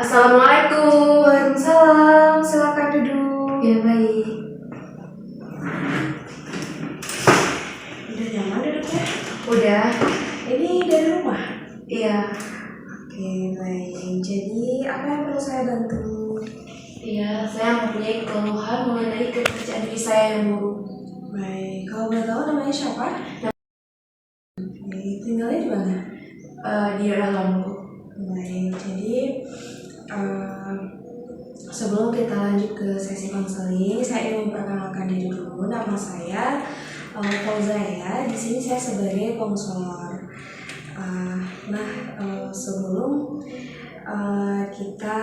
Assalamualaikum. Waalaikumsalam, silakan duduk. Ya baik. Udah nyaman duduknya? Udah. Ini dari rumah? Iya. Oke, baik. Jadi, apa yang perlu saya bantu? Iya, saya mempunyai keluhan mengenai kepercayaan diri saya yang buruk. Baik, kalau boleh tahu namanya siapa? Baik, tinggalnya di mana? Di daerah Lombok. Baik, jadi sebelum kita lanjut ke sesi konseling, saya ingin memperkenalkan diri dulu. Nama saya Fauzaya. Di sini saya sebagai konselor. Sebelum kita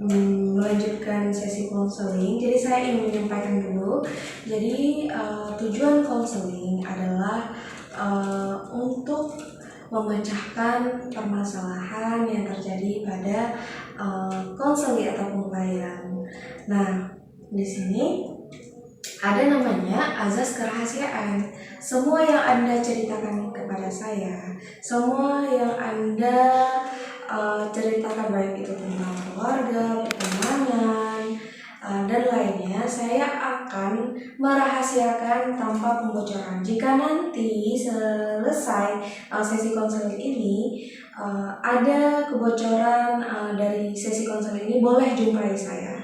melanjutkan sesi konseling, jadi saya ingin menyampaikan dulu. Jadi tujuan konseling adalah untuk memecahkan permasalahan yang terjadi pada konseling ataupun klien. Nah, di sini ada namanya azas kerahasiaan. Semua yang Anda ceritakan kepada saya, semua yang Anda ceritakan, baik itu tentang keluarga, pertemanan, dan lainnya, saya akan merahasiakan tanpa pembocoran. Jika nanti selesai sesi konseling ini ada kebocoran dari sesi konseling ini, boleh jumpai saya.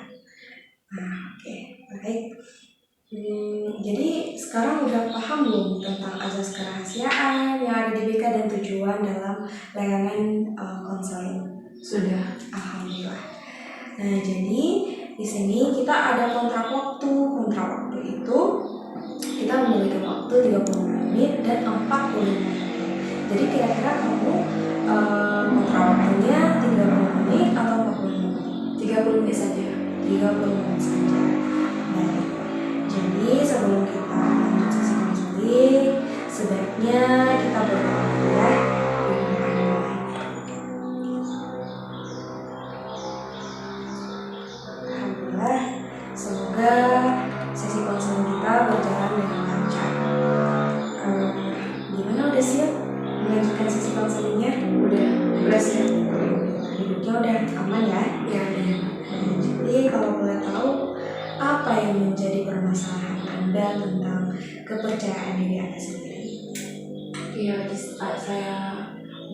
Oke, baik. Jadi sekarang udah paham belum tentang azas kerahasiaan yang ada di BK dan tujuan dalam layanan konseling? Sudah. Alhamdulillah. Nah, jadi di sini kita ada kontrak waktu. Kontrak waktu itu kita memiliki waktu 30 menit dan 45 menit. Jadi kira-kira kamu kontrak waktunya 30 menit atau 45 menit? 30 menit saja. 30 menit saja. Baik. Jadi sebelum kita lanjut sesi konseling, sebaiknya kita berdoa dulu ya. Alhamdulillah, semoga sesi konseling kita berjalan dengan lancar. Gimana, udah siap melanjutkan sesi konselingnya? Udah siap. Hidupnya udah aman ya? Ya. Jadi kalau boleh tahu, apa yang menjadi permasalahan Anda tentang kepercayaan diri Anda sendiri? Iya, di saat saya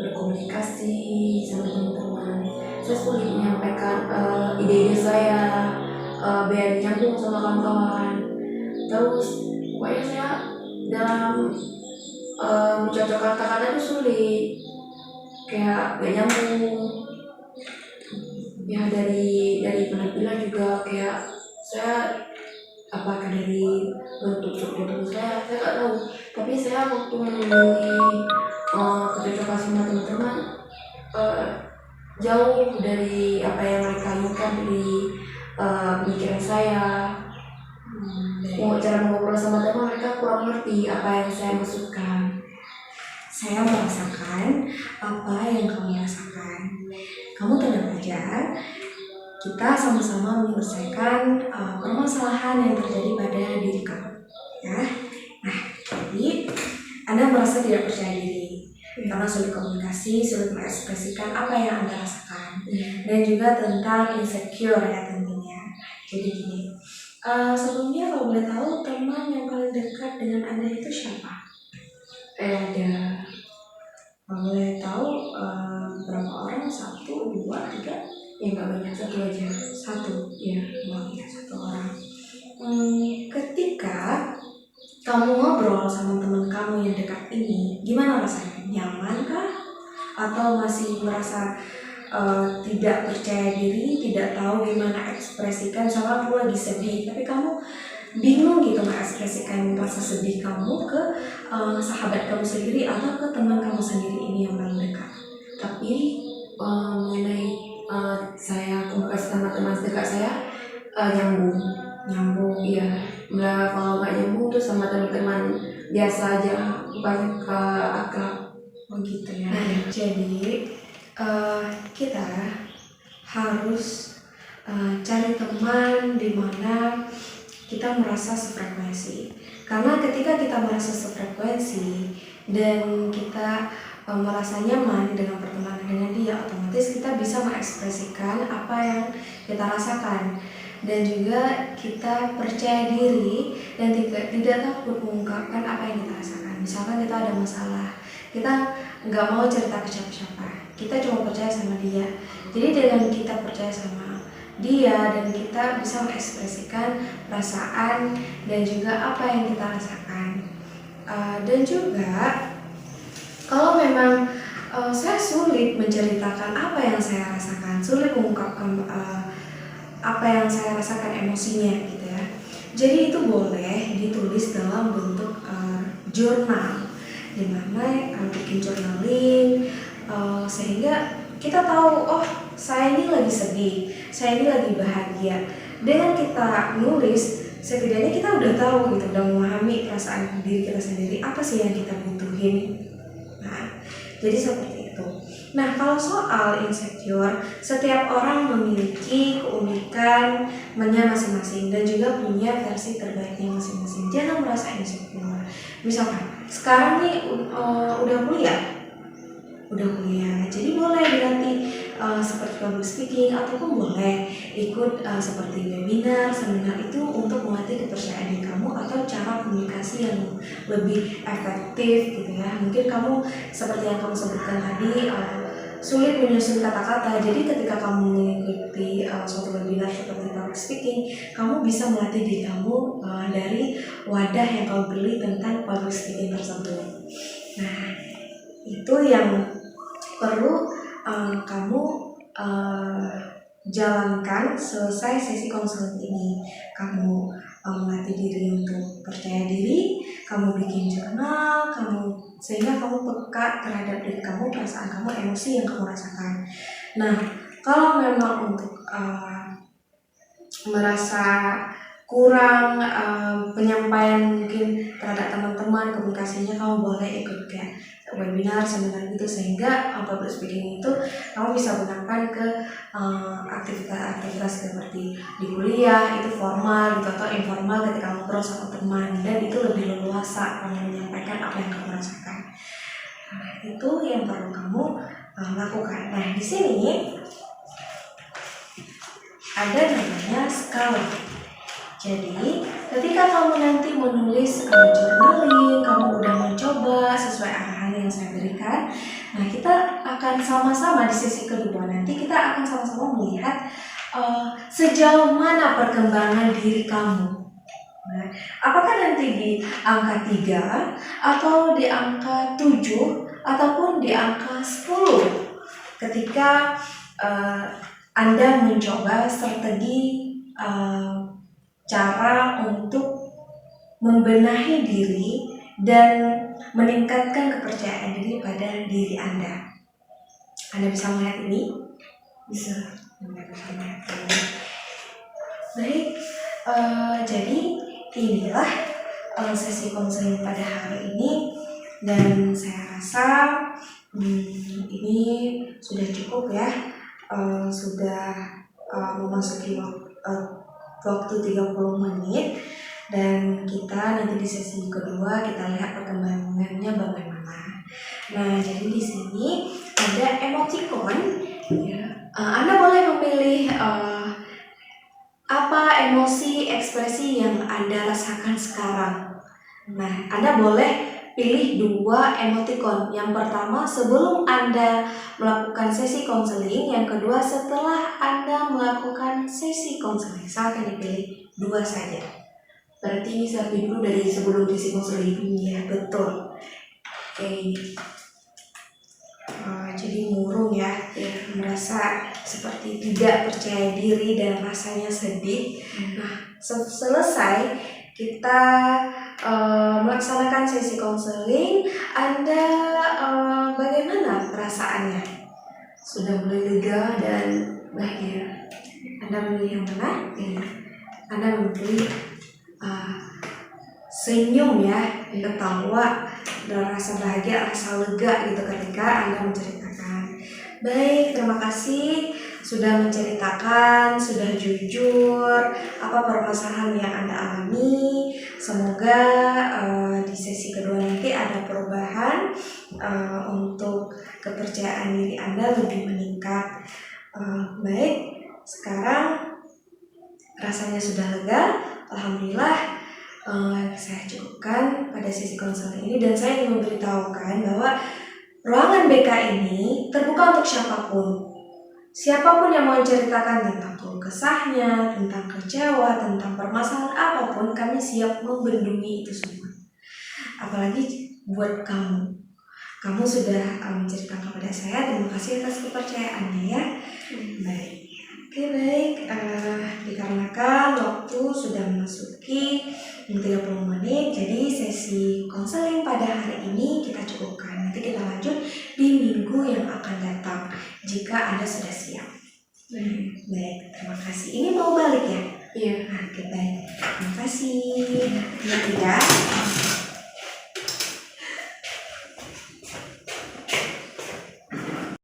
berkomunikasi sama teman-teman, saya sulit menyampaikan ide-ide saya, biar nyambung sama kawan-kawan. Terus pokoknya saya dalam mencocokkan kata-kata itu sulit, kayak gak nyambung. Ya dari penampilan juga kayak saya, apakah dari bentuk tubuh saya nggak tahu. Tapi saya waktu memilih kecocokan sama teman-teman jauh dari apa yang mereka inginkan, dari pemikiran saya. Cara ngobrol sama teman, mereka kurang ngerti apa yang saya maksudkan. Saya merasakan apa yang kamu rasakan. Kamu tenang aja, kita sama-sama menyelesaikan permasalahan yang terjadi pada diri kamu, ya. Nah, jadi Anda merasa tidak percaya diri karena sulit komunikasi, sulit mengekspresikan apa yang Anda rasakan, dan juga tentang insecure ya tentunya. Jadi gini, sebelumnya kalau boleh tahu, teman yang paling dekat dengan Anda itu siapa? Ada. Kalau boleh tahu berapa orang? 1, 2, 3? Ya nggak banyak, satu aja. Satu? Ya. Satu orang. Ketika kamu ngobrol sama teman kamu yang dekat ini, gimana rasanya? Nyaman kah? Atau masih merasa tidak percaya diri, tidak tahu gimana ekspresikan? Misalnya kamu lagi sedih, tapi kamu bingung gitu mengekspresikan rasa sedih kamu ke sahabat kamu sendiri atau ke teman kamu sendiri ini yang paling dekat. Tapi mengenai saya komunikasi sama teman dekat saya, nyambung. Iya. Nggak, kalau nggak nyambung tuh sama teman-teman biasa aja, bukan ke akrab. Gitu ya. Jadi kita harus cari teman di mana kita merasa sefrekuensi. Karena ketika kita merasa sefrekuensi dan kita merasa nyaman dengan pertemanan dengan dia, otomatis kita bisa mengekspresikan apa yang kita rasakan, dan juga kita percaya diri dan tidak takut mengungkapkan apa yang kita rasakan. Misalkan kita ada masalah, kita nggak mau cerita ke siapa-siapa, kita cuma percaya sama dia. Jadi dengan kita percaya sama dia dan kita bisa mengekspresikan perasaan dan juga apa yang kita rasakan. Dan juga kalau memang saya sulit menceritakan apa yang saya rasakan, sulit mengungkapkan apa yang saya rasakan emosinya gitu ya. Jadi itu boleh ditulis dalam bentuk jurnal, dimana bikin journaling sehingga kita tahu, oh saya ini lagi sedih, saya ini lagi bahagia. Dengan kita nulis, setidaknya kita udah tahu gitu, udah memahami perasaan diri kita sendiri, apa sih yang kita butuhin. Nah, jadi seperti itu. Nah, kalau soal insecure, setiap orang memiliki keunikannya masing-masing dan juga punya versi terbaiknya masing-masing. Jangan merasa insecure. Misalkan sekarang nih udah kuliah, jadi boleh dilatih seperti public speaking, ataupun boleh ikut seperti webinar, seminar, itu untuk melatih kepercayaan diri kamu atau cara komunikasi yang lebih efektif gitu ya. Mungkin kamu seperti yang kamu sebutkan tadi, sulit menyusun kata-kata, jadi ketika kamu mengikuti suatu webinar seperti public speaking, kamu bisa melatih diri kamu dari wadah yang kamu beli tentang public speaking tersebut. Nah, itu yang perlu kamu jalankan selesai sesi konseling ini. Kamu melatih diri untuk percaya diri, kamu bikin jurnal, sehingga kamu peka terhadap diri kamu, perasaan kamu, emosi yang kamu rasakan. Nah, kalau memang untuk merasa kurang penyampaian mungkin terhadap teman-teman, komunikasinya, kamu boleh ikut kayak webinar, seminar gitu, sehingga public speaking itu kamu bisa gunakan ke aktivitas seperti di kuliah, itu formal gitu, atau informal ketika ngobrol sama teman, dan itu lebih leluasa kamu menyampaikan apa yang kamu rasakan. Nah, itu yang perlu kamu lakukan. Nah, di sini ada namanya skala. Jadi, ketika kamu nanti menulis journaling, kamu udah mencoba sesuai arahan yang saya berikan. Nah, kita akan sama-sama di sesi kedua nanti kita akan sama-sama melihat sejauh mana perkembangan diri kamu. Nah, apakah nanti di angka 3 atau di angka 7 ataupun di angka 10 ketika Anda mencoba strategi cara untuk membenahi diri dan meningkatkan kepercayaan diri pada diri Anda. Anda bisa melihat ini? Bisa. Anda bisa melihat ini. Baik, jadi inilah sesi konseling pada hari ini, dan saya rasa ini sudah cukup ya. Sudah memasuki waktu 30 menit, dan kita nanti di sesi kedua kita lihat perkembangannya bagaimana. Nah, jadi di sini ada emoticon ya. Anda boleh memilih apa emosi, ekspresi yang Anda rasakan sekarang. Nah, Anda boleh pilih 2 emoticon. Yang pertama sebelum Anda melakukan sesi konseling, yang kedua setelah Anda melakukan sesi konseling. Silakan dipilih 2 saja. Berarti selfie dulu dari sebelum sesi konseling. Iya, betul. Oke. Jadi murung ya, merasa seperti tidak percaya diri dan rasanya sedih. Nah, selesai kita melaksanakan sesi konseling, Anda bagaimana perasaannya? Sudah mulai lega dan bahagia. Anda memilih yang mana? Anda memilih senyum ya, ketawa, dan rasa bahagia, rasa lega gitu ketika Anda menceritakan. Baik, terima kasih sudah menceritakan, sudah jujur apa permasalahan yang Anda alami. Semoga di sesi kedua nanti ada perubahan untuk kepercayaan diri Anda lebih meningkat. Baik, sekarang rasanya sudah lega. Alhamdulillah, saya cukupkan pada sesi konseling ini, dan saya ingin memberitahukan bahwa ruangan BK ini terbuka untuk siapapun. Siapapun yang mau ceritakan tentang keluh kesahnya, tentang kecewa, tentang permasalahan apapun, kami siap membendungi itu semua. Apalagi buat kamu. Kamu sudah menceritakan kepada saya, terima kasih atas kepercayaannya ya. Baik. Oke, baik. Dikarenakan waktu sudah memasuki 30 menit, jadi sesi konseling pada hari ini kita cukupkan. Nanti kita lanjut di minggu yang akan datang jika Anda sudah siap. Baik, terima kasih. Ini mau balik ya? Iya. Oke, baik. Terima kasih. Ya.